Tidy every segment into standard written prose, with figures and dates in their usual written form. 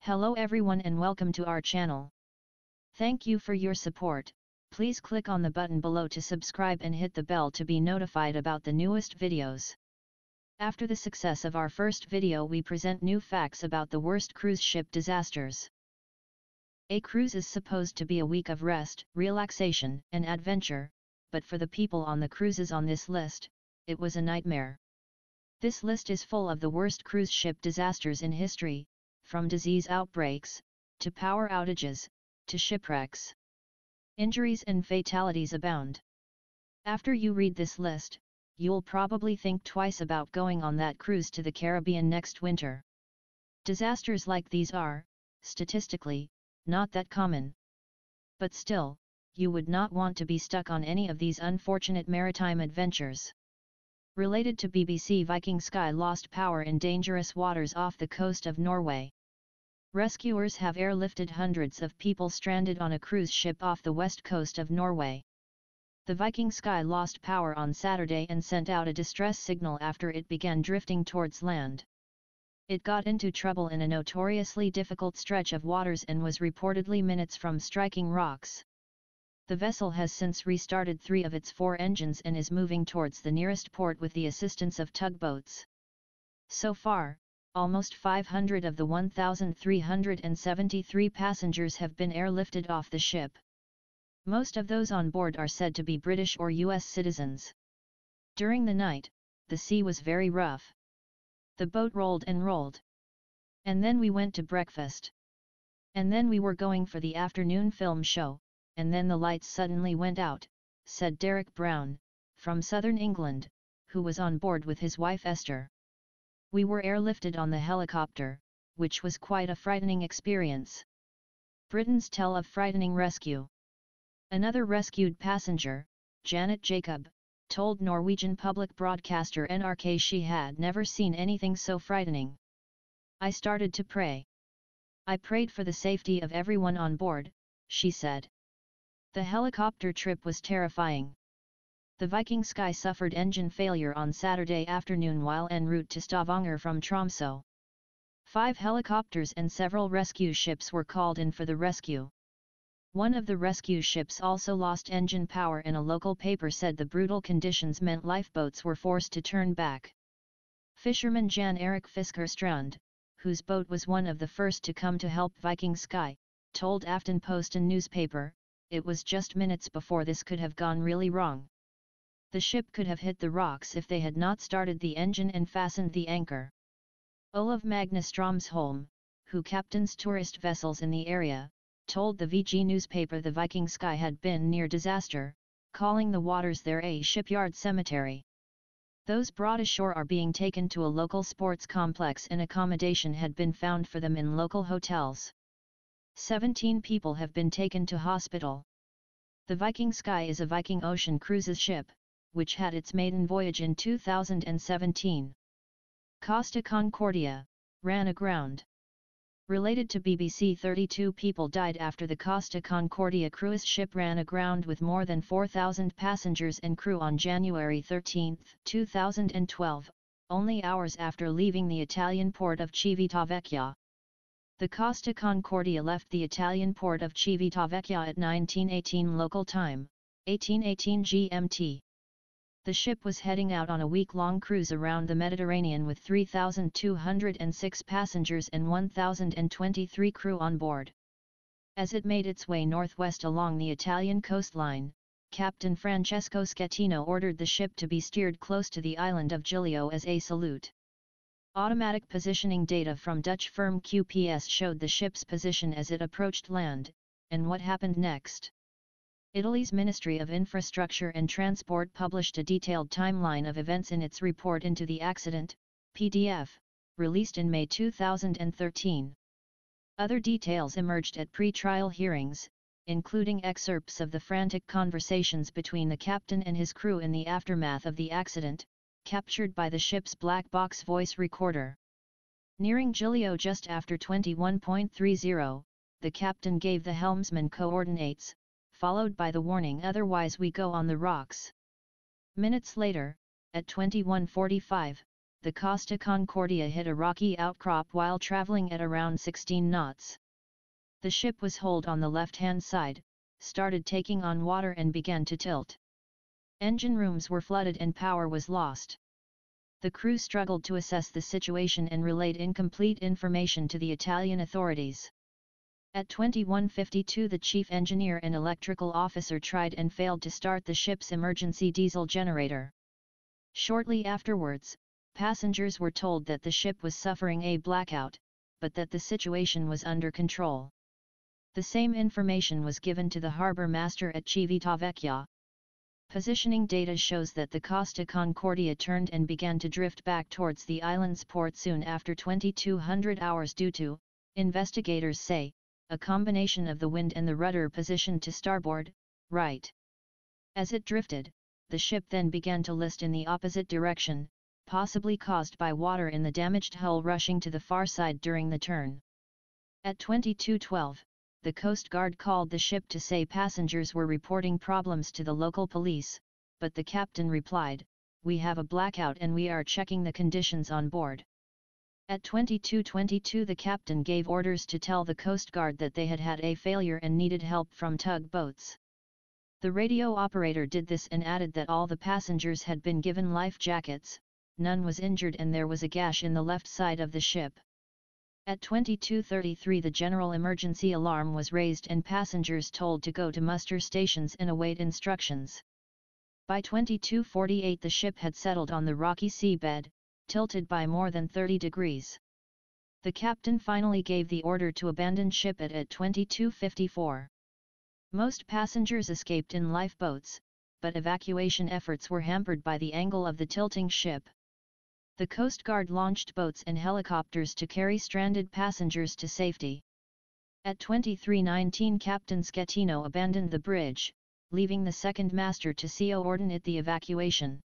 Hello everyone and welcome to our channel. Thank you for your support. Please click on the button below to subscribe and hit the bell to be notified about the newest videos. After the success of our first video, we present new facts about the worst cruise ship disasters. A cruise is supposed to be a week of rest, relaxation, and adventure, but for the people on the cruises on this list, it was a nightmare. This list is full of the worst cruise ship disasters in history, from disease outbreaks, to power outages, to shipwrecks. Injuries and fatalities abound. After you read this list, you'll probably think twice about going on that cruise to the Caribbean next winter. Disasters like these are, statistically, not that common. But still, you would not want to be stuck on any of these unfortunate maritime adventures. Related to BBC Viking, Sky lost power in dangerous waters off the coast of Norway. Rescuers have airlifted hundreds of people stranded on a cruise ship off the west coast of Norway. The Viking Sky lost power on Saturday and sent out a distress signal after it began drifting towards land. It got into trouble in a notoriously difficult stretch of waters and was reportedly minutes from striking rocks. The vessel has since restarted 3 of its 4 engines and is moving towards the nearest port with the assistance of tugboats. So far, almost 500 of the 1,373 passengers have been airlifted off the ship. Most of those on board are said to be British or US citizens. During the night, the sea was very rough. The boat rolled and rolled. And then we went to breakfast. And then we were going for the afternoon film show, and then the lights suddenly went out, said Derek Brown, from southern England, who was on board with his wife Esther. We were airlifted on the helicopter, which was quite a frightening experience. Britons tell of frightening rescue. Another rescued passenger, Janet Jacob, told Norwegian public broadcaster NRK she had never seen anything so frightening. I started to pray. I prayed for the safety of everyone on board, she said. The helicopter trip was terrifying. The Viking Sky suffered engine failure on Saturday afternoon while en route to Stavanger from Tromsø. 5 helicopters and several rescue ships were called in for the rescue. One of the rescue ships also lost engine power, and a local paper said the brutal conditions meant lifeboats were forced to turn back. Fisherman Jan Erik Fiskerstrand, whose boat was one of the first to come to help Viking Sky, told Aftenposten newspaper, "It was just minutes before this could have gone really wrong. The ship could have hit the rocks if they had not started the engine and fastened the anchor." Olav Magnus Stromsholm, who captains tourist vessels in the area, told the VG newspaper the Viking Sky had been near disaster, calling the waters there a shipyard cemetery. Those brought ashore are being taken to a local sports complex, and accommodation had been found for them in local hotels. 17 people have been taken to hospital. The Viking Sky is a Viking Ocean cruises ship, which had its maiden voyage in 2017. Costa Concordia ran aground. Related to BBC, 32 people died after the Costa Concordia cruise ship ran aground with more than 4,000 passengers and crew on January 13, 2012, only hours after leaving the Italian port of Civitavecchia. The Costa Concordia left the Italian port of Civitavecchia at 1918 local time, 1818 GMT. The ship was heading out on a week-long cruise around the Mediterranean with 3,206 passengers and 1,023 crew on board. As it made its way northwest along the Italian coastline, Captain Francesco Schettino ordered the ship to be steered close to the island of Giglio as a salute. Automatic positioning data from Dutch firm QPS showed the ship's position as it approached land, and what happened next. Italy's Ministry of Infrastructure and Transport published a detailed timeline of events in its report into the accident, PDF, released in May 2013. Other details emerged at pre-trial hearings, including excerpts of the frantic conversations between the captain and his crew in the aftermath of the accident, captured by the ship's black box voice recorder. Nearing Giglio just after 21:30, the captain gave the helmsman coordinates, followed by the warning, "Otherwise we go on the rocks." Minutes later, at 21:45, the Costa Concordia hit a rocky outcrop while traveling at around 16 knots. The ship was holed on the left-hand side, started taking on water and began to tilt. Engine rooms were flooded and power was lost. The crew struggled to assess the situation and relayed incomplete information to the Italian authorities. At 21:52 the chief engineer and electrical officer tried and failed to start the ship's emergency diesel generator. Shortly afterwards, passengers were told that the ship was suffering a blackout, but that the situation was under control. The same information was given to the harbour master at Civitavecchia. Positioning data shows that the Costa Concordia turned and began to drift back towards the island's port soon after 2200 hours due to, investigators say, a combination of the wind and the rudder positioned to starboard, right. As it drifted, the ship then began to list in the opposite direction, possibly caused by water in the damaged hull rushing to the far side during the turn. At 22:12, the Coast Guard called the ship to say passengers were reporting problems to the local police, but the captain replied, "We have a blackout and we are checking the conditions on board." At 22:22 the captain gave orders to tell the Coast Guard that they had had a failure and needed help from tugboats. The radio operator did this and added that all the passengers had been given life jackets, none was injured and there was a gash in the left side of the ship. At 22:33 the general emergency alarm was raised and passengers told to go to muster stations and await instructions. By 22:48 the ship had settled on the rocky seabed, tilted by more than 30 degrees. The captain finally gave the order to abandon ship at 22:54. Most passengers escaped in lifeboats, but evacuation efforts were hampered by the angle of the tilting ship. The Coast Guard launched boats and helicopters to carry stranded passengers to safety. At 23:19 Captain Schettino abandoned the bridge, leaving the second master to coordinate the evacuation.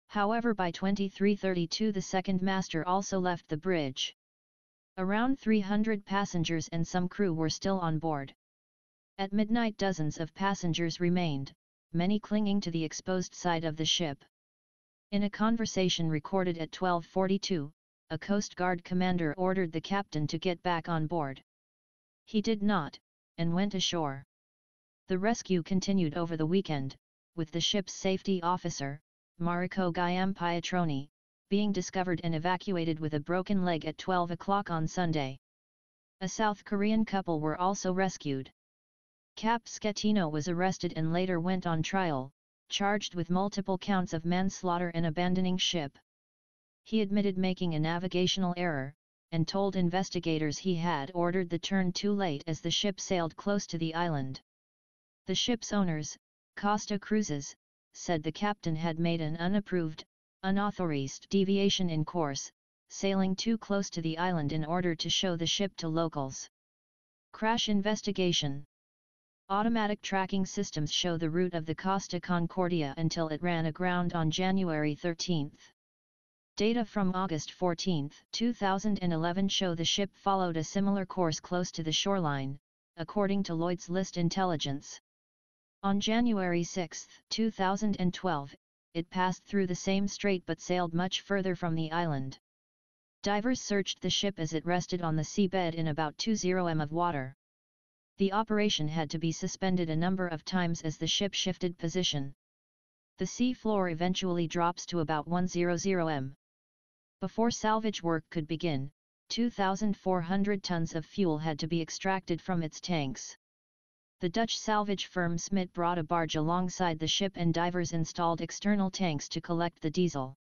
However, by 23:32 the second master also left the bridge. Around 300 passengers and some crew were still on board. At midnight dozens of passengers remained, many clinging to the exposed side of the ship. In a conversation recorded at 12:42, a Coast Guard commander ordered the captain to get back on board. He did not, and went ashore. The rescue continued over the weekend, with the ship's safety officer, Marco Giampietroni, being discovered and evacuated with a broken leg at 12 o'clock on Sunday. A South Korean couple were also rescued. Cap Schettino was arrested and later went on trial, charged with multiple counts of manslaughter and abandoning ship. He admitted making a navigational error, and told investigators he had ordered the turn too late as the ship sailed close to the island. The ship's owners, Costa Cruises, said the captain had made an unapproved, unauthorized deviation in course, sailing too close to the island in order to show the ship to locals. Crash investigation. Automatic tracking systems show the route of the Costa Concordia until it ran aground on January 13. Data from August 14, 2011 show the ship followed a similar course close to the shoreline, according to Lloyd's List Intelligence. On January 6, 2012, it passed through the same strait but sailed much further from the island. Divers searched the ship as it rested on the seabed in about 20 m of water. The operation had to be suspended a number of times as the ship shifted position. The sea floor eventually drops to about 100 m. Before salvage work could begin, 2,400 tons of fuel had to be extracted from its tanks. The Dutch salvage firm Smit brought a barge alongside the ship and divers installed external tanks to collect the diesel.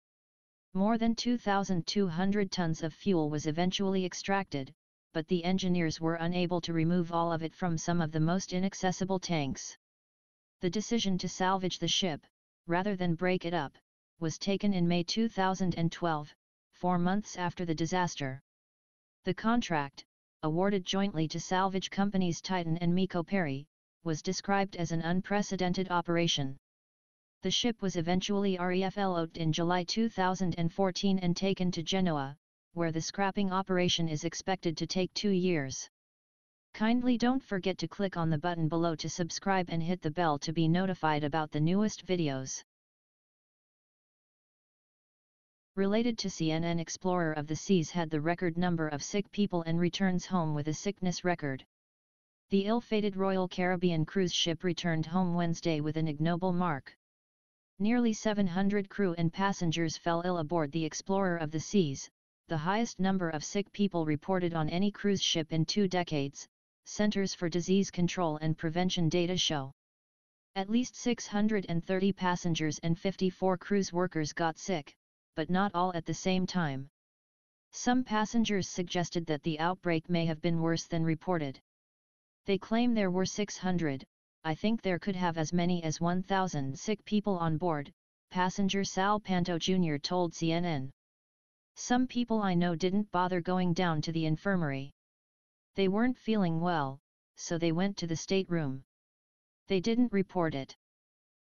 More than 2,200 tons of fuel was eventually extracted, but the engineers were unable to remove all of it from some of the most inaccessible tanks. The decision to salvage the ship, rather than break it up, was taken in May 2012, 4 months after the disaster. The contract, awarded jointly to salvage companies Titan and Miko Perry, was described as an unprecedented operation. The ship was eventually refloated in July 2014 and taken to Genoa, where the scrapping operation is expected to take 2 years. Kindly don't forget to click on the button below to subscribe and hit the bell to be notified about the newest videos. Related to CNN, Explorer of the Seas had the record number of sick people and returns home with a sickness record. The ill-fated Royal Caribbean cruise ship returned home Wednesday with an ignoble mark. Nearly 700 crew and passengers fell ill aboard the Explorer of the Seas, the highest number of sick people reported on any cruise ship in 2 decades, Centers for Disease Control and Prevention data show. At least 630 passengers and 54 cruise workers got sick, but not all at the same time. Some passengers suggested that the outbreak may have been worse than reported. They claim there were 600, I think there could have as many as 1,000 sick people on board, passenger Sal Panto Jr. told CNN. Some people I know didn't bother going down to the infirmary. They weren't feeling well, so they went to the stateroom. They didn't report it.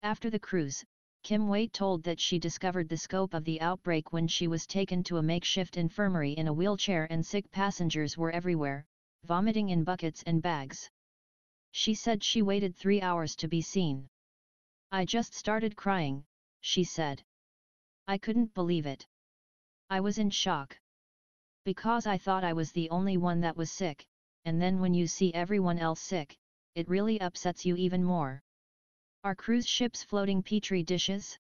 After the cruise, Kim Waite told that she discovered the scope of the outbreak when she was taken to a makeshift infirmary in a wheelchair and sick passengers were everywhere, vomiting in buckets and bags. She said she waited 3 hours to be seen. I just started crying, she said. I couldn't believe it. I was in shock. Because I thought I was the only one that was sick, and then when you see everyone else sick, it really upsets you even more. Are cruise ships floating petri dishes?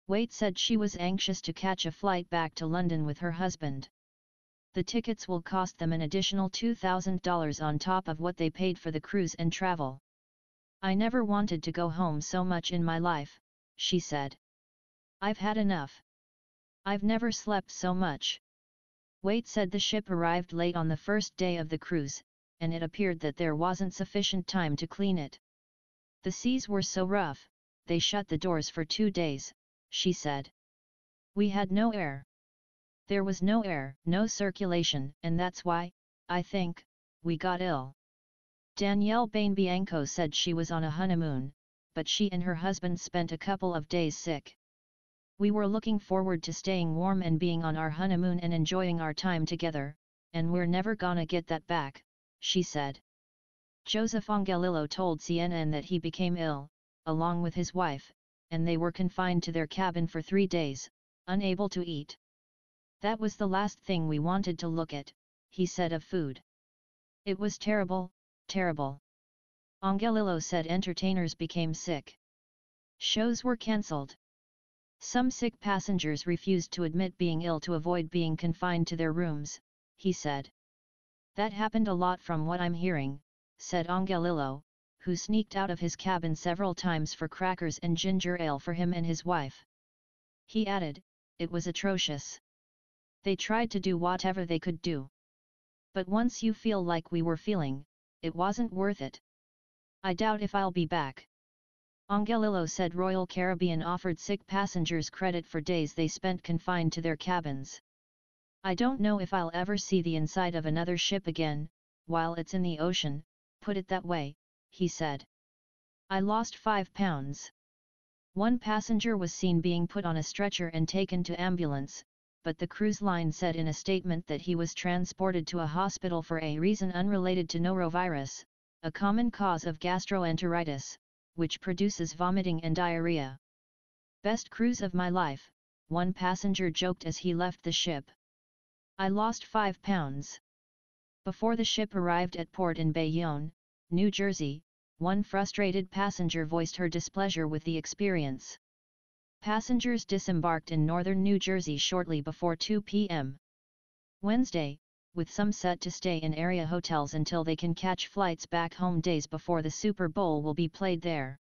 Waite said she was anxious to catch a flight back to London with her husband. The tickets will cost them an additional $2,000 on top of what they paid for the cruise and travel. I never wanted to go home so much in my life, she said. I've had enough. I've never slept so much. Waite said the ship arrived late on the first day of the cruise, and it appeared that there wasn't sufficient time to clean it. The seas were so rough, they shut the doors for 2 days, she said. We had no air. There was no air, no circulation, and that's why, I think, we got ill. Danielle Bain-Bianco said she was on a honeymoon, but she and her husband spent a couple of days sick. We were looking forward to staying warm and being on our honeymoon and enjoying our time together, and we're never gonna get that back, she said. Joseph Angelillo told CNN that he became ill, along with his wife, and they were confined to their cabin for 3 days, unable to eat. That was the last thing we wanted to look at, he said of food. It was terrible, terrible. Angelillo said entertainers became sick. Shows were cancelled. Some sick passengers refused to admit being ill to avoid being confined to their rooms, he said. That happened a lot from what I'm hearing, said Angelillo, who sneaked out of his cabin several times for crackers and ginger ale for him and his wife. He added, it was atrocious. They tried to do whatever they could do. But once you feel like we were feeling, it wasn't worth it. I doubt if I'll be back. Angelillo said Royal Caribbean offered sick passengers credit for days they spent confined to their cabins. I don't know if I'll ever see the inside of another ship again, while it's in the ocean, put it that way, he said. I lost 5 pounds. One passenger was seen being put on a stretcher and taken to ambulance, but the cruise line said in a statement that he was transported to a hospital for a reason unrelated to norovirus, a common cause of gastroenteritis, which produces vomiting and diarrhea. Best cruise of my life, one passenger joked as he left the ship. I lost 5 pounds. Before the ship arrived at port in Bayonne, New Jersey, one frustrated passenger voiced her displeasure with the experience. Passengers disembarked in northern New Jersey shortly before 2 p.m. Wednesday, with some set to stay in area hotels until they can catch flights back home days before the Super Bowl will be played there.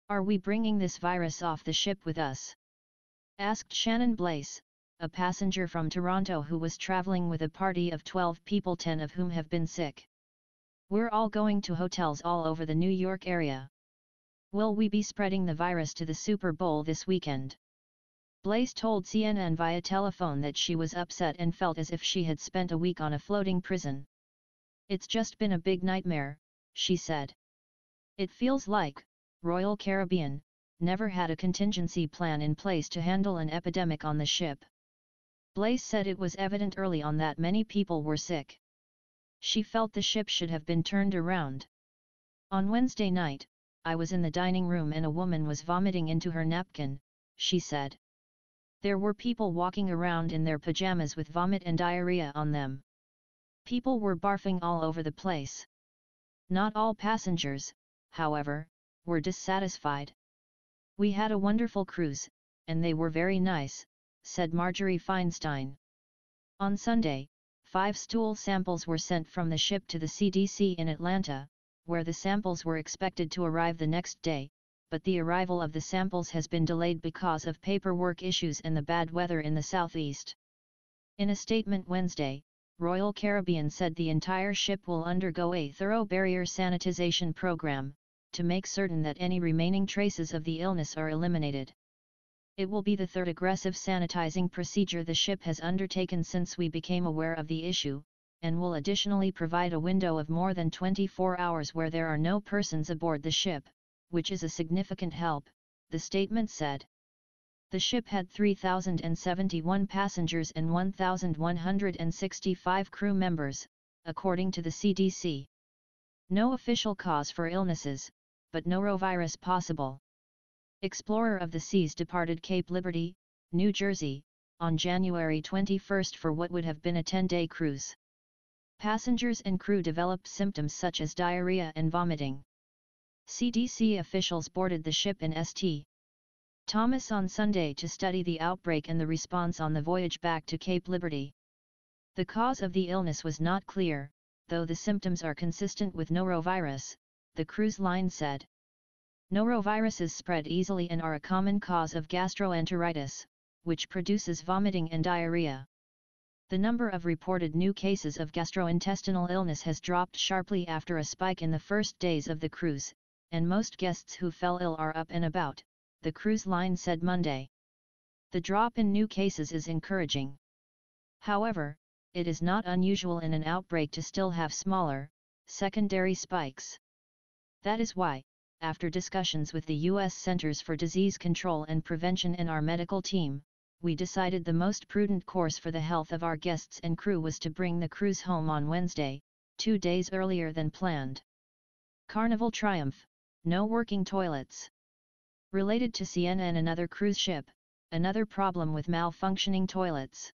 Are we bringing this virus off the ship with us? Asked Shannon Blaise, a passenger from Toronto who was traveling with a party of 12 people, 10 of whom have been sick. We're all going to hotels all over the New York area. Will we be spreading the virus to the Super Bowl this weekend? Blaise told CNN via telephone that she was upset and felt as if she had spent a week on a floating prison. It's just been a big nightmare, she said. It feels like Royal Caribbean never had a contingency plan in place to handle an epidemic on the ship. Blaise said it was evident early on that many people were sick. She felt the ship should have been turned around. On Wednesday night, I was in the dining room and a woman was vomiting into her napkin, she said. There were people walking around in their pajamas with vomit and diarrhea on them. People were barfing all over the place. Not all passengers, however, were dissatisfied. "We had a wonderful cruise, and they were very nice," said Marjorie Feinstein. On Sunday, 5 stool samples were sent from the ship to the CDC in Atlanta, where the samples were expected to arrive the next day, but the arrival of the samples has been delayed because of paperwork issues and the bad weather in the southeast. In a statement Wednesday, Royal Caribbean said the entire ship will undergo a thorough barrier sanitization program, to make certain that any remaining traces of the illness are eliminated. "It will be the third aggressive sanitizing procedure the ship has undertaken since we became aware of the issue, and will additionally provide a window of more than 24 hours where there are no persons aboard the ship, which is a significant help," the statement said. The ship had 3,071 passengers and 1,165 crew members, according to the CDC. No official cause for illnesses, but norovirus possible. Explorer of the Seas departed Cape Liberty, New Jersey, on January 21 for what would have been a 10-day cruise. Passengers and crew developed symptoms such as diarrhea and vomiting. CDC officials boarded the ship in St. Thomas on Sunday to study the outbreak and the response on the voyage back to Cape Liberty. The cause of the illness was not clear, though the symptoms are consistent with norovirus, the cruise line said. Noroviruses spread easily and are a common cause of gastroenteritis, which produces vomiting and diarrhea. The number of reported new cases of gastrointestinal illness has dropped sharply after a spike in the first days of the cruise, and most guests who fell ill are up and about, the cruise line said Monday. The drop in new cases is encouraging. However, it is not unusual in an outbreak to still have smaller, secondary spikes. That is why, after discussions with the U.S. Centers for Disease Control and Prevention and our medical team, we decided the most prudent course for the health of our guests and crew was to bring the cruise home on Wednesday, 2 days earlier than planned. Carnival Triumph, no working toilets. Related to Sienna and another cruise ship, another problem with malfunctioning toilets.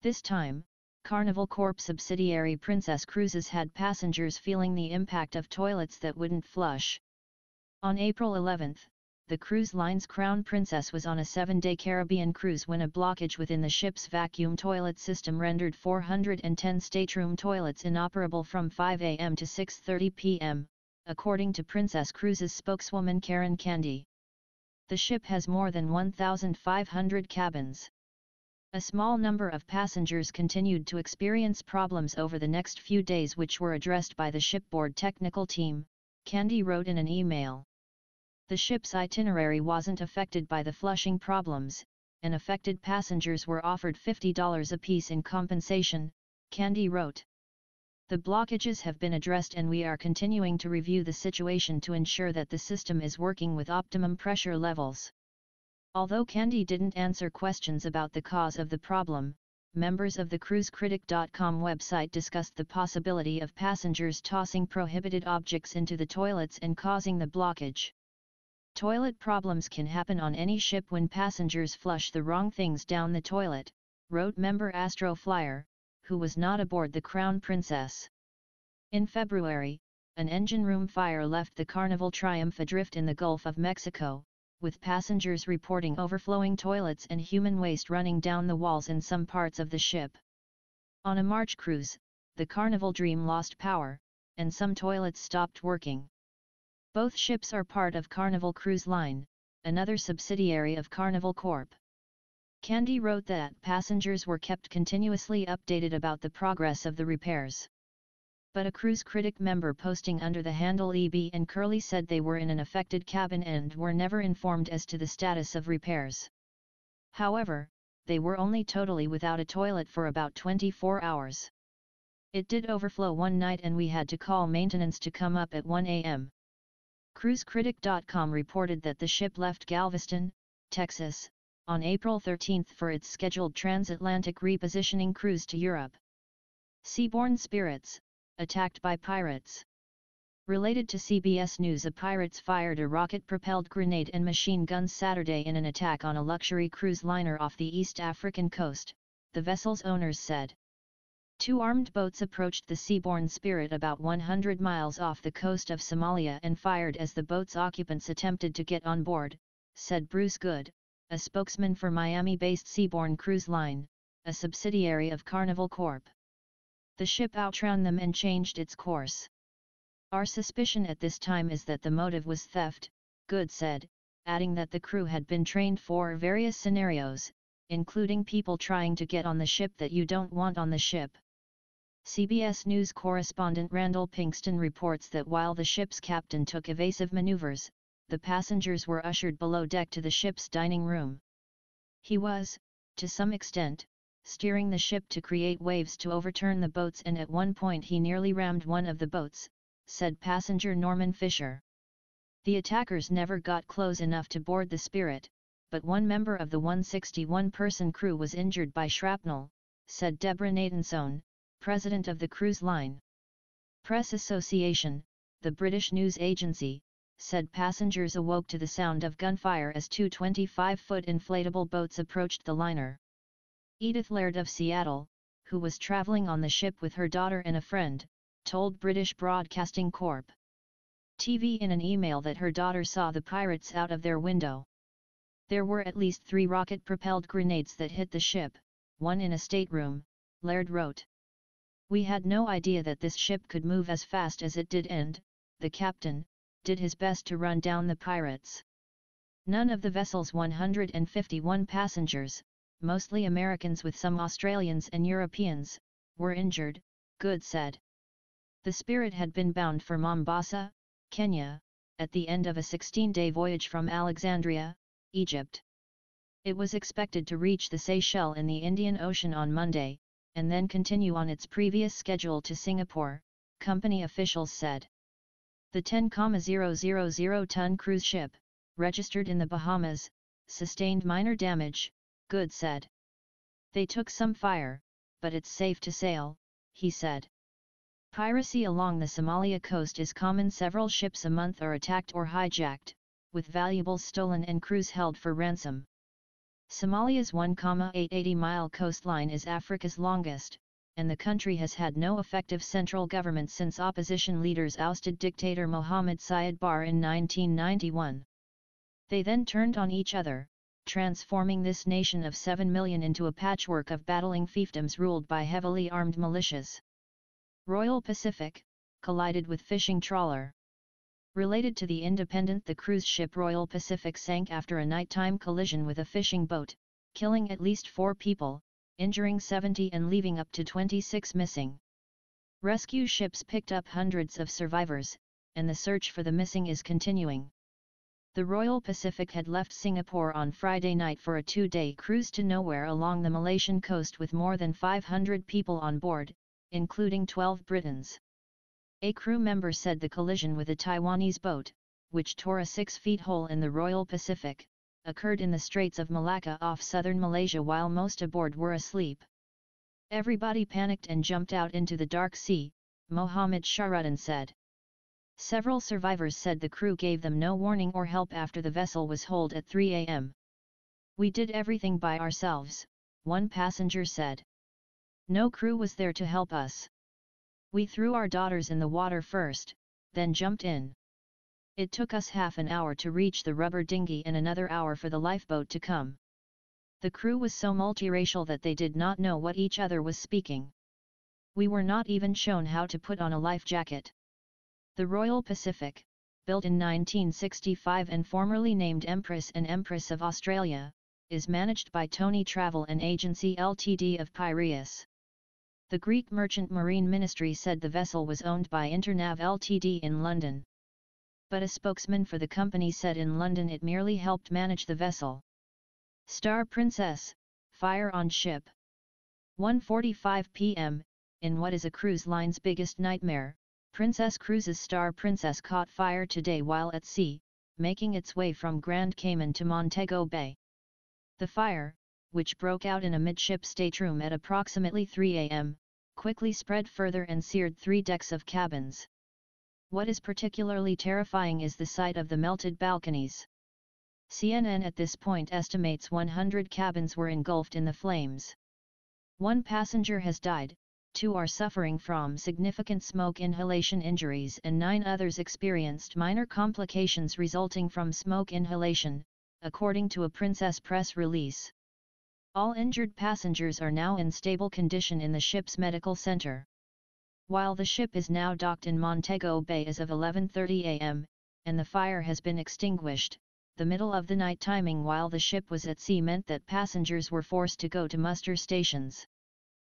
This time, Carnival Corp subsidiary Princess Cruises had passengers feeling the impact of toilets that wouldn't flush. On April 11, the cruise line's Crown Princess was on a 7-day Caribbean cruise when a blockage within the ship's vacuum toilet system rendered 410 stateroom toilets inoperable from 5 a.m. to 6:30 p.m., according to Princess Cruises spokeswoman Karen Candy. The ship has more than 1,500 cabins. A small number of passengers continued to experience problems over the next few days, which were addressed by the shipboard technical team, Candy wrote in an email. The ship's itinerary wasn't affected by the flushing problems, and affected passengers were offered $50 apiece in compensation, Candy wrote. The blockages have been addressed and we are continuing to review the situation to ensure that the system is working with optimum pressure levels. Although Candy didn't answer questions about the cause of the problem, members of the cruisecritic.com website discussed the possibility of passengers tossing prohibited objects into the toilets and causing the blockage. Toilet problems can happen on any ship when passengers flush the wrong things down the toilet, wrote member Astro Flyer, who was not aboard the Crown Princess. In February, an engine room fire left the Carnival Triumph adrift in the Gulf of Mexico, with passengers reporting overflowing toilets and human waste running down the walls in some parts of the ship. On a March cruise, the Carnival Dream lost power, and some toilets stopped working. Both ships are part of Carnival Cruise Line, another subsidiary of Carnival Corp. Candy wrote that passengers were kept continuously updated about the progress of the repairs. But a Cruise Critic member posting under the handle EB and Curly said they were in an affected cabin and were never informed as to the status of repairs. However, they were only totally without a toilet for about 24 hours. It did overflow one night and we had to call maintenance to come up at 1 a.m. CruiseCritic.com reported that the ship left Galveston, Texas, on April 13 for its scheduled transatlantic repositioning cruise to Europe. Seaborne Spirits, attacked by pirates. Related to CBS News, pirates fired a rocket-propelled grenade and machine guns Saturday in an attack on a luxury cruise liner off the East African coast, the vessel's owners said. Two armed boats approached the Seaborne Spirit about 100 miles off the coast of Somalia and fired as the boat's occupants attempted to get on board, said Bruce Good, a spokesman for Miami-based Seaborne Cruise Line, a subsidiary of Carnival Corp. The ship outran them and changed its course. Our suspicion at this time is that the motive was theft, Good said, adding that the crew had been trained for various scenarios, including people trying to get on the ship that you don't want on the ship. CBS News correspondent Randall Pinkston reports that while the ship's captain took evasive maneuvers, the passengers were ushered below deck to the ship's dining room. He was, to some extent, steering the ship to create waves to overturn the boats, and at one point he nearly rammed one of the boats, said passenger Norman Fisher. The attackers never got close enough to board the Spirit, but one member of the 161-person crew was injured by shrapnel, said Deborah Nathanson, president of the cruise line. Press Association, the British news agency, said passengers awoke to the sound of gunfire as two 25-foot inflatable boats approached the liner. Edith Laird of Seattle, who was traveling on the ship with her daughter and a friend, told British Broadcasting Corp. TV in an email that her daughter saw the pirates out of their window. There were at least 3 rocket-propelled grenades that hit the ship, one in a stateroom, Laird wrote. We had no idea that this ship could move as fast as it did, and the captain did his best to run down the pirates. None of the vessel's 151 passengers, mostly Americans with some Australians and Europeans, were injured, Good said. The Spirit had been bound for Mombasa, Kenya, at the end of a 16-day voyage from Alexandria, Egypt. It was expected to reach the Seychelles in the Indian Ocean on Monday, and then continue on its previous schedule to Singapore, company officials said. The 10,000-ton cruise ship, registered in the Bahamas, sustained minor damage, Good said. They took some fire, but it's safe to sail, he said. Piracy along the Somalia coast is common. Several ships a month are attacked or hijacked, with valuables stolen and crews held for ransom. Somalia's 1,880-mile coastline is Africa's longest, and the country has had no effective central government since opposition leaders ousted dictator Mohammed Siad Barre in 1991. They then turned on each other, transforming this nation of 7 million into a patchwork of battling fiefdoms ruled by heavily armed militias. Royal Pacific, collided with fishing trawler. Related to the Independent, the cruise ship Royal Pacific sank after a nighttime collision with a fishing boat, killing at least 4 people, injuring 70 and leaving up to 26 missing. Rescue ships picked up hundreds of survivors, and the search for the missing is continuing. The Royal Pacific had left Singapore on Friday night for a 2-day cruise to nowhere along the Malaysian coast with more than 500 people on board, including 12 Britons. A crew member said the collision with a Taiwanese boat, which tore a 6-foot hole in the Royal Pacific, occurred in the Straits of Malacca off southern Malaysia while most aboard were asleep. Everybody panicked and jumped out into the dark sea, Mohammed Shahrudin said. Several survivors said the crew gave them no warning or help after the vessel was holed at 3 a.m. We did everything by ourselves, one passenger said. No crew was there to help us. We threw our daughters in the water first, then jumped in. It took us half an hour to reach the rubber dinghy and another hour for the lifeboat to come. The crew was so multiracial that they did not know what each other was speaking. We were not even shown how to put on a life jacket. The Royal Pacific, built in 1965 and formerly named Empress and Empress of Australia, is managed by Tony Travel and Agency Ltd of Piraeus. The Greek Merchant Marine Ministry said the vessel was owned by Internav Ltd in London. But a spokesman for the company said in London it merely helped manage the vessel. Star Princess, fire on ship. 1:45 p.m., in what is a cruise line's biggest nightmare, Princess Cruises' Star Princess caught fire today while at sea, making its way from Grand Cayman to Montego Bay. The fire, which broke out in a midship stateroom at approximately 3 a.m., quickly spread further and seared 3 decks of cabins. What is particularly terrifying is the sight of the melted balconies. CNN at this point estimates 100 cabins were engulfed in the flames. 1 passenger has died, 2 are suffering from significant smoke inhalation injuries and 9 others experienced minor complications resulting from smoke inhalation, according to a Princess press release. All injured passengers are now in stable condition in the ship's medical center. While the ship is now docked in Montego Bay as of 11:30 a.m., and the fire has been extinguished, the middle of the night timing while the ship was at sea meant that passengers were forced to go to muster stations.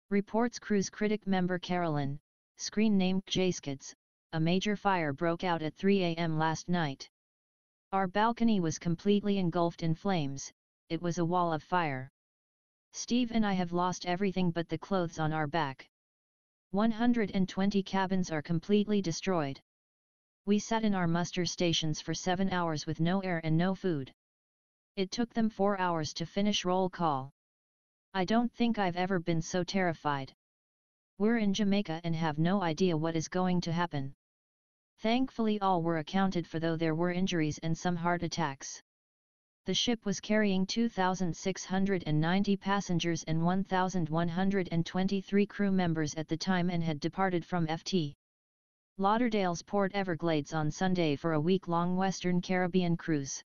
Reports cruise critic member Carolyn, screen named Jayskids, a major fire broke out at 3 a.m. last night. Our balcony was completely engulfed in flames, it was a wall of fire. Steve and I have lost everything but the clothes on our back. 120 cabins are completely destroyed. We sat in our muster stations for 7 hours with no air and no food. It took them 4 hours to finish roll call. I don't think I've ever been so terrified. We're in Jamaica and have no idea what is going to happen. Thankfully all were accounted for, though there were injuries and some heart attacks. The ship was carrying 2,690 passengers and 1,123 crew members at the time and had departed from Ft. Lauderdale's Port Everglades on Sunday for a week-long Western Caribbean cruise.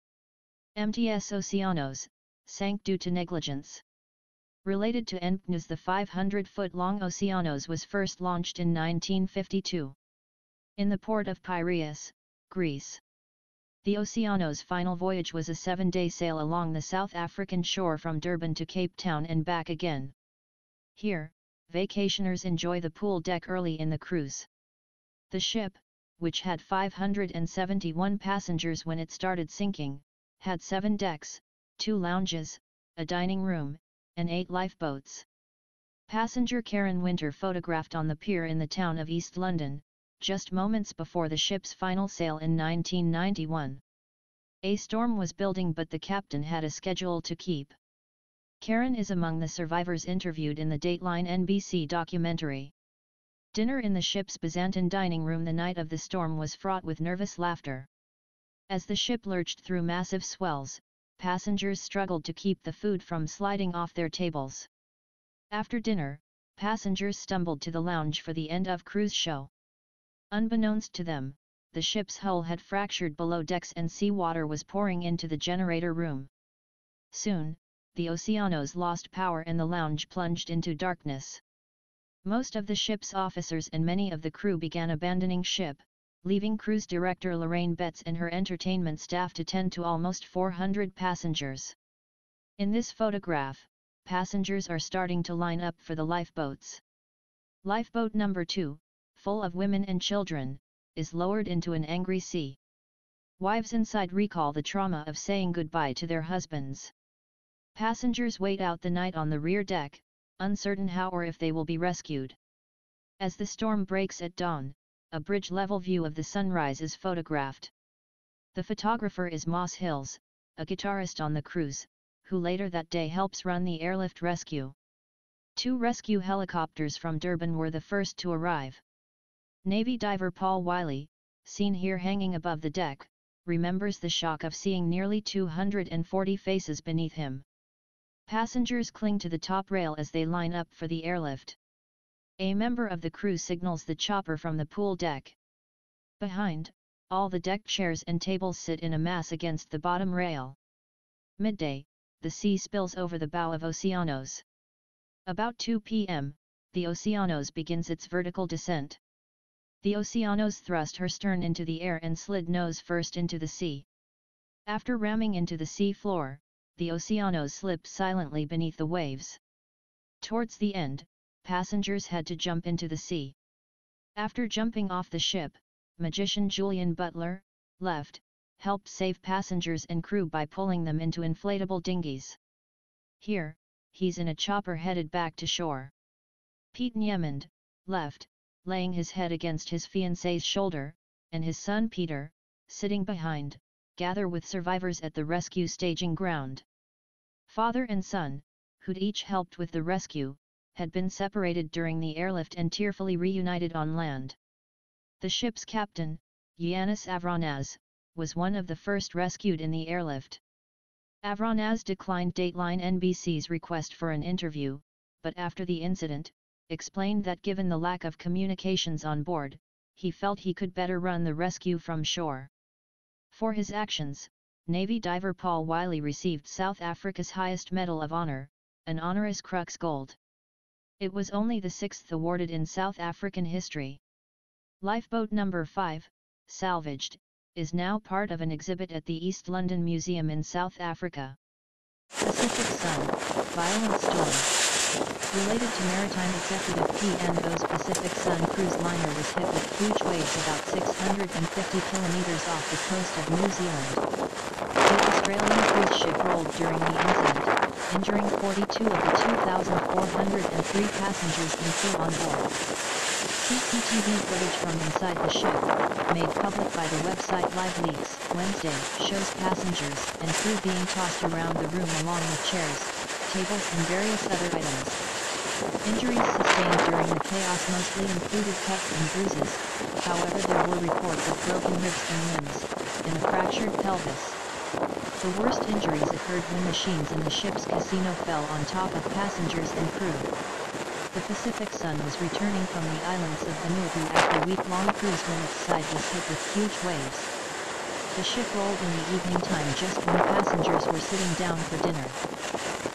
MTS Oceanos sank due to negligence. Related to NPNUS, the 500-foot-long Oceanos was first launched in 1952. In the port of Piraeus, Greece. The Oceanos' final voyage was a 7-day sail along the South African shore from Durban to Cape Town and back again. Here, vacationers enjoy the pool deck early in the cruise. The ship, which had 571 passengers when it started sinking, had 7 decks, 2 lounges, a dining room, and 8 lifeboats. Passenger Karen Winter photographed on the pier in the town of East London, just moments before the ship's final sail in 1991. A storm was building, but the captain had a schedule to keep. Karen is among the survivors interviewed in the Dateline NBC documentary. Dinner in the ship's Byzantine dining room the night of the storm was fraught with nervous laughter. As the ship lurched through massive swells, passengers struggled to keep the food from sliding off their tables. After dinner, passengers stumbled to the lounge for the end of cruise show. Unbeknownst to them, the ship's hull had fractured below decks and seawater was pouring into the generator room. Soon, the Oceanos lost power and the lounge plunged into darkness. Most of the ship's officers and many of the crew began abandoning ship, leaving cruise director Lorraine Betts and her entertainment staff to tend to almost 400 passengers. In this photograph, passengers are starting to line up for the lifeboats. Lifeboat number 2, full of women and children, is lowered into an angry sea. Wives inside recall the trauma of saying goodbye to their husbands. Passengers wait out the night on the rear deck, uncertain how or if they will be rescued. As the storm breaks at dawn, a bridge-level view of the sunrise is photographed. The photographer is Moss Hills, a guitarist on the cruise, who later that day helps run the airlift rescue. 2 rescue helicopters from Durban were the first to arrive. Navy diver Paul Wiley, seen here hanging above the deck, remembers the shock of seeing nearly 240 faces beneath him. Passengers cling to the top rail as they line up for the airlift. A member of the crew signals the chopper from the pool deck. Behind, all the deck chairs and tables sit in a mass against the bottom rail. Midday, the sea spills over the bow of Oceanos. About 2 p.m., the Oceanos begins its vertical descent. The Oceanos thrust her stern into the air and slid nose first into the sea. After ramming into the sea floor, the Oceanos slipped silently beneath the waves. Towards the end, passengers had to jump into the sea. After jumping off the ship, magician Julian Butler, left, helped save passengers and crew by pulling them into inflatable dinghies. Here, he's in a chopper headed back to shore. Pete Niemond, left, laying his head against his fiancée's shoulder, and his son Peter, sitting behind, gather with survivors at the rescue staging ground. Father and son, who'd each helped with the rescue, had been separated during the airlift and tearfully reunited on land. The ship's captain, Yanis Avranaz, was one of the first rescued in the airlift. Avranaz declined Dateline NBC's request for an interview, but after the incident, explained that given the lack of communications on board, he felt he could better run the rescue from shore. For his actions, Navy diver Paul Wiley received South Africa's highest medal of honor, an honoris crux gold. It was only the sixth awarded in South African history. Lifeboat number 5, salvaged, is now part of an exhibit at the East London Museum in South Africa. Pacific Sun, violent storm. Related to maritime executive P&O's Pacific Sun cruise liner was hit with huge waves about 650 kilometers off the coast of New Zealand. The Australian cruise ship rolled during the incident, injuring 42 of the 2,403 passengers and crew on board. CCTV footage from inside the ship, made public by the website LiveLeaks, Wednesday, shows passengers and crew being tossed around the room along with chairs, tables and various other items. Injuries sustained during the chaos mostly included cuts and bruises, however there were reports of broken ribs and limbs, and a fractured pelvis. The worst injuries occurred when machines in the ship's casino fell on top of passengers and crew. The Pacific Sun was returning from the islands of Vanuatu after a week-long cruise when its side was hit with huge waves. The ship rolled in the evening time just when passengers were sitting down for dinner.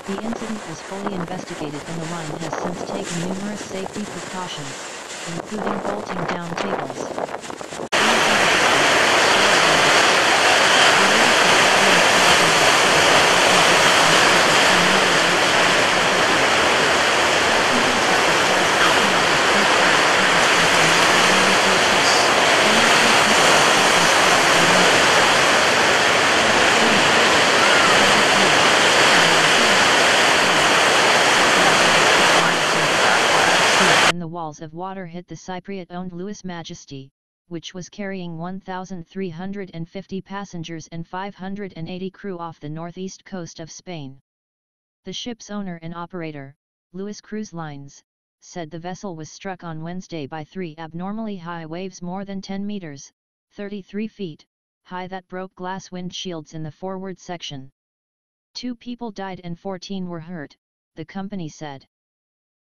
The incident was fully investigated and the line has since taken numerous safety precautions, including bolting down tables. The walls of water hit the Cypriot-owned Louis Majesty, which was carrying 1,350 passengers and 580 crew off the northeast coast of Spain. The ship's owner and operator, Louis Cruise Lines, said the vessel was struck on Wednesday by 3 abnormally high waves more than 10 meters, 33 feet, high that broke glass windshields in the forward section. 2 people died and 14 were hurt, the company said.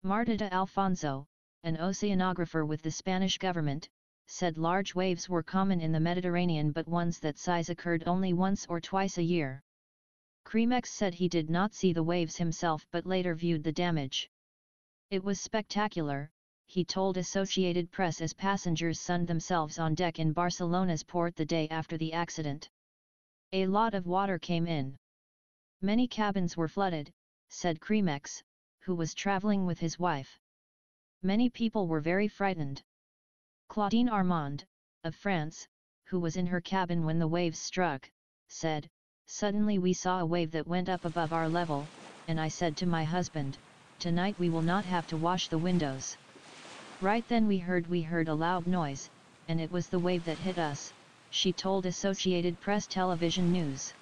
Marta de Alfonso, an oceanographer with the Spanish government, said large waves were common in the Mediterranean but ones that size occurred only once or twice a year. Cremex said he did not see the waves himself but later viewed the damage. It was spectacular, he told Associated Press as passengers sunned themselves on deck in Barcelona's port the day after the accident. A lot of water came in. Many cabins were flooded, said Cremex, who was traveling with his wife. Many people were very frightened. Claudine Armand, of France, who was in her cabin when the waves struck, said, "Suddenly we saw a wave that went up above our level, and I said to my husband, 'Tonight we will not have to wash the windows.' Right then we heard a loud noise, and it was the wave that hit us," she told Associated Press Television News.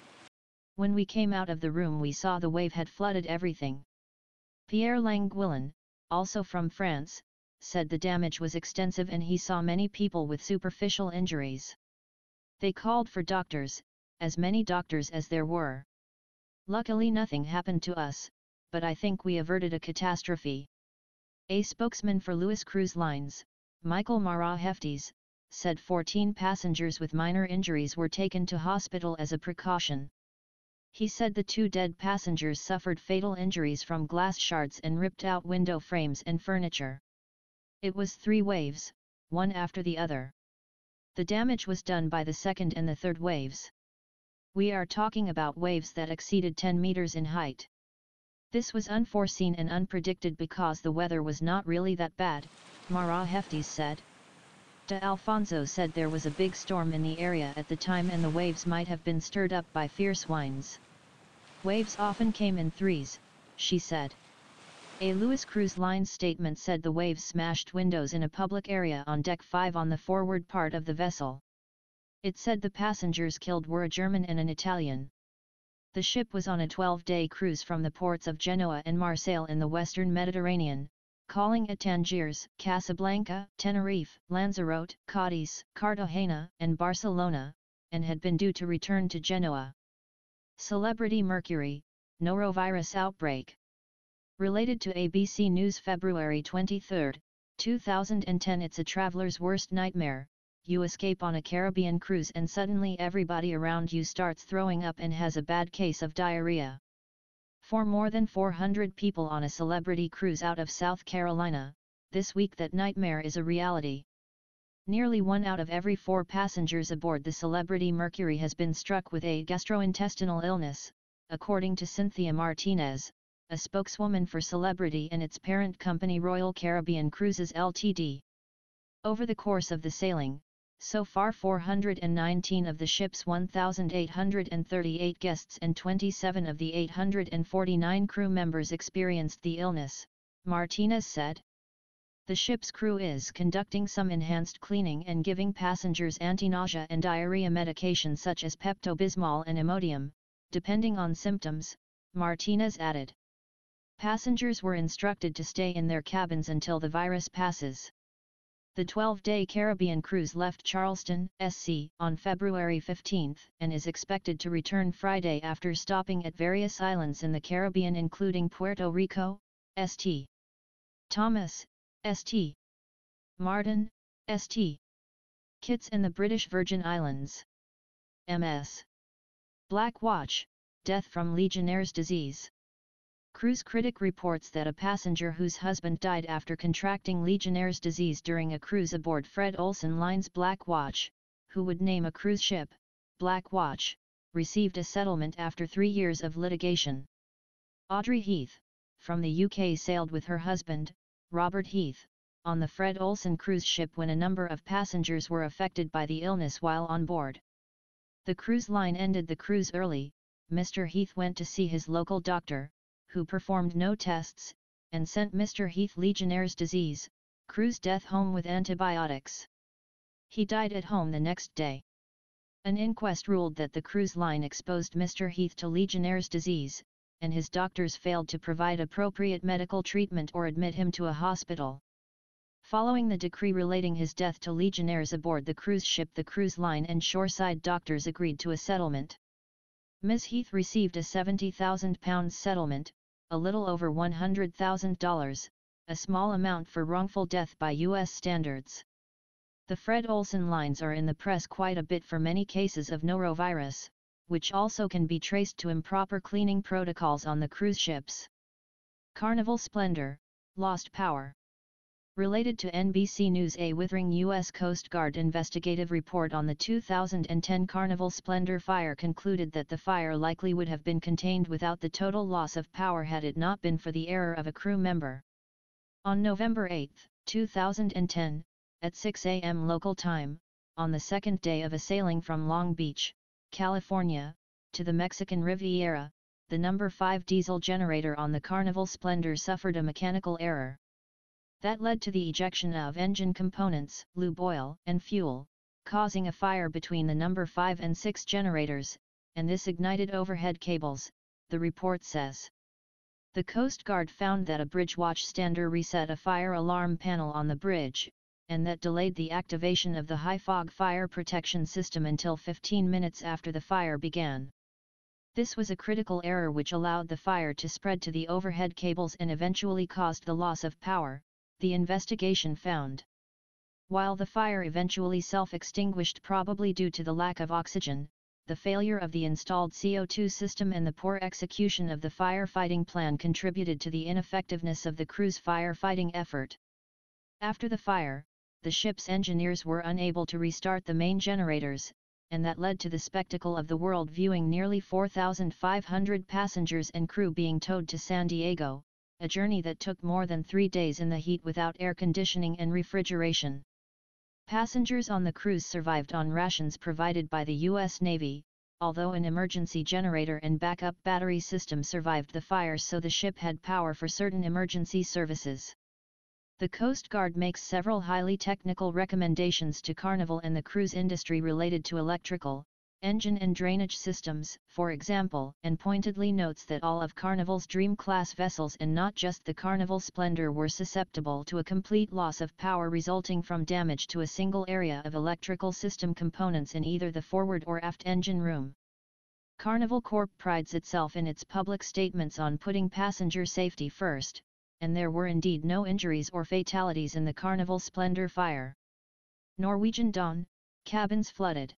"When we came out of the room we saw the wave had flooded everything." Pierre Languillon, also from France, said the damage was extensive and he saw many people with superficial injuries. "They called for doctors, as many doctors as there were. Luckily nothing happened to us, but I think we averted a catastrophe." A spokesman for Louis Cruise Lines, Michael Mara-Hefties, said 14 passengers with minor injuries were taken to hospital as a precaution. He said the 2 dead passengers suffered fatal injuries from glass shards and ripped out window frames and furniture. It was 3 waves, one after the other. The damage was done by the second and the third waves. "We are talking about waves that exceeded 10 meters in height. This was unforeseen and unpredicted because the weather was not really that bad," Mara-Hefties said. De Alfonso said there was a big storm in the area at the time and the waves might have been stirred up by fierce winds. "Waves often came in threes," she said. A Louis Cruise Lines statement said the waves smashed windows in a public area on Deck 5 on the forward part of the vessel. It said the passengers killed were a German and an Italian. The ship was on a 12-day cruise from the ports of Genoa and Marseille in the western Mediterranean, calling at Tangiers, Casablanca, Tenerife, Lanzarote, Cadiz, Cartagena, and Barcelona, and had been due to return to Genoa. Celebrity Mercury, norovirus outbreak. Related to ABC News February 23, 2010. It's a traveler's worst nightmare. You escape on a Caribbean cruise and suddenly everybody around you starts throwing up and has a bad case of diarrhea. For more than 400 people on a celebrity cruise out of South Carolina, this week that nightmare is a reality. Nearly 1 out of every 4 passengers aboard the Celebrity Mercury has been struck with a gastrointestinal illness, according to Cynthia Martinez, a spokeswoman for Celebrity and its parent company Royal Caribbean Cruises Ltd. Over the course of the sailing, so far 419 of the ship's 1,838 guests and 27 of the 849 crew members experienced the illness, Martinez said. The ship's crew is conducting some enhanced cleaning and giving passengers anti-nausea and diarrhea medication such as Pepto-Bismol and Imodium, depending on symptoms, Martinez added. Passengers were instructed to stay in their cabins until the virus passes. The 12-day Caribbean cruise left Charleston, SC, on February 15 and is expected to return Friday after stopping at various islands in the Caribbean including Puerto Rico, St. Thomas, St. Martin, St. Kitts and the British Virgin Islands. Ms. Black Watch, death from Legionnaire's disease. Cruise critic reports that a passenger whose husband died after contracting Legionnaire's disease during a cruise aboard Fred Olsen Line's Black Watch, who would name a cruise ship, Black Watch, received a settlement after 3 years of litigation. Audrey Heath, from the UK sailed with her husband, Robert Heath, on the Fred Olsen cruise ship when a number of passengers were affected by the illness while on board. The cruise line ended the cruise early. Mr. Heath went to see his local doctor, who performed no tests, and sent Mr. Heath Legionnaire's disease, cruise death home with antibiotics. He died at home the next day. An inquest ruled that the cruise line exposed Mr. Heath to Legionnaire's disease, and his doctors failed to provide appropriate medical treatment or admit him to a hospital. Following the decree relating his death to Legionnaires aboard the cruise ship, the cruise line and shoreside doctors agreed to a settlement. Ms. Heath received a £70,000 settlement, a little over $100,000, a small amount for wrongful death by U.S. standards. The Fred Olsen lines are in the press quite a bit for many cases of norovirus, which also can be traced to improper cleaning protocols on the cruise ships. Carnival Splendor, lost power. Related to NBC News, a withering U.S. Coast Guard investigative report on the 2010 Carnival Splendor fire concluded that the fire likely would have been contained without the total loss of power had it not been for the error of a crew member. On November 8, 2010, at 6 a.m. local time, on the second day of a sailing from Long Beach, California, to the Mexican Riviera, the number 5 diesel generator on the Carnival Splendor suffered a mechanical error. That led to the ejection of engine components, lube oil, and fuel, causing a fire between the number 5 and 6 generators, and this ignited overhead cables, the report says. The Coast Guard found that a bridge watchstander reset a fire alarm panel on the bridge, and that delayed the activation of the high fog fire protection system until 15 minutes after the fire began. This was a critical error which allowed the fire to spread to the overhead cables and eventually caused the loss of power, the investigation found. While the fire eventually self-extinguished probably due to the lack of oxygen, the failure of the installed CO2 system and the poor execution of the firefighting plan contributed to the ineffectiveness of the crew's firefighting effort. After the fire, the ship's engineers were unable to restart the main generators, and that led to the spectacle of the world viewing nearly 4,500 passengers and crew being towed to San Diego, a journey that took more than 3 days in the heat without air conditioning and refrigeration. Passengers on the cruise survived on rations provided by the U.S. Navy, although an emergency generator and backup battery system survived the fire, so the ship had power for certain emergency services. The Coast Guard makes several highly technical recommendations to Carnival and the cruise industry related to electrical, engine and drainage systems, for example, and pointedly notes that all of Carnival's Dream-class vessels and not just the Carnival Splendor were susceptible to a complete loss of power resulting from damage to a single area of electrical system components in either the forward or aft engine room. Carnival Corp prides itself in its public statements on putting passenger safety first, and there were indeed no injuries or fatalities in the Carnival Splendor fire. Norwegian Dawn, cabins flooded.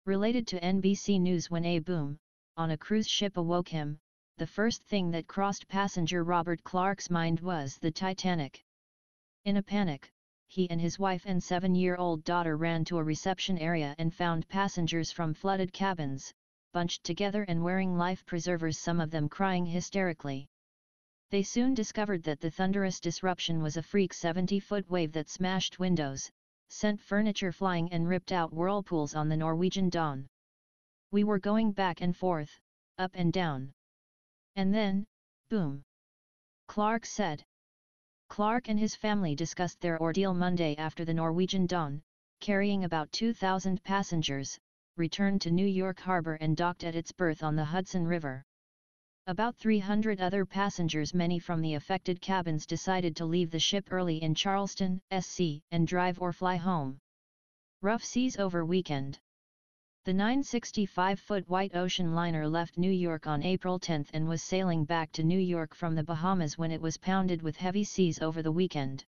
Related to NBC News when a boom, on a cruise ship awoke him, the first thing that crossed passenger Robert Clark's mind was the Titanic. In a panic, he and his wife and 7-year-old daughter ran to a reception area and found passengers from flooded cabins, bunched together and wearing life preservers, some of them crying hysterically. They soon discovered that the thunderous disruption was a freak 70-foot wave that smashed windows, sent furniture flying and ripped out whirlpools on the Norwegian Dawn. We were going back and forth, up and down. And then, boom! Clark said. Clark and his family discussed their ordeal Monday after the Norwegian Dawn, carrying about 2,000 passengers, returned to New York Harbor and docked at its berth on the Hudson River. About 300 other passengers, many from the affected cabins, decided to leave the ship early in Charleston, SC, and drive or fly home. Rough seas over weekend. The 965-foot White Ocean liner left New York on April 10 and was sailing back to New York from the Bahamas when it was pounded with heavy seas over the weekend.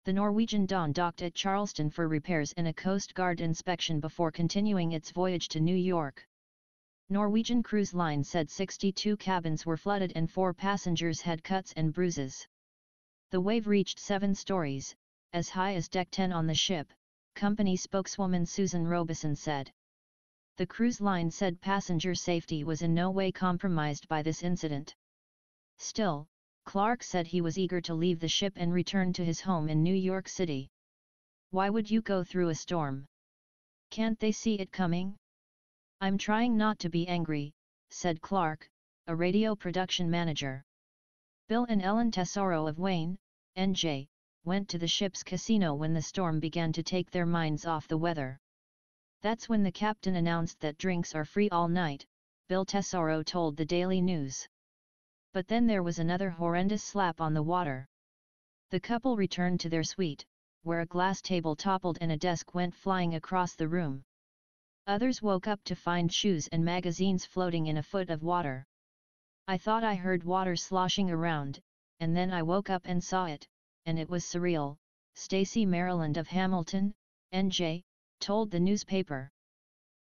The Norwegian Dawn docked at Charleston for repairs and a Coast Guard inspection before continuing its voyage to New York. Norwegian Cruise Line said 62 cabins were flooded and 4 passengers had cuts and bruises. The wave reached 7 stories, as high as Deck 10 on the ship, company spokeswoman Susan Robeson said. The cruise line said passenger safety was in no way compromised by this incident. Still, Clark said he was eager to leave the ship and return to his home in New York City. Why would you go through a storm? Can't they see it coming? I'm trying not to be angry, said Clark, a radio production manager. Bill and Ellen Tesoro of Wayne, NJ, went to the ship's casino when the storm began to take their minds off the weather. That's when the captain announced that drinks are free all night, Bill Tesoro told the Daily News. But then there was another horrendous slap on the water. The couple returned to their suite, where a glass table toppled and a desk went flying across the room. Others woke up to find shoes and magazines floating in a foot of water. I thought I heard water sloshing around, and then I woke up and saw it, and it was surreal, Stacy Maryland of Hamilton, NJ, told the newspaper.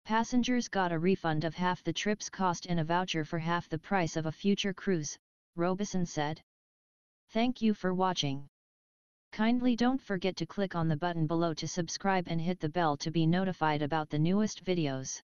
Passengers got a refund of half the trip's cost and a voucher for half the price of a future cruise, Robeson said. Thank you for watching. Kindly don't forget to click on the button below to subscribe and hit the bell to be notified about the newest videos.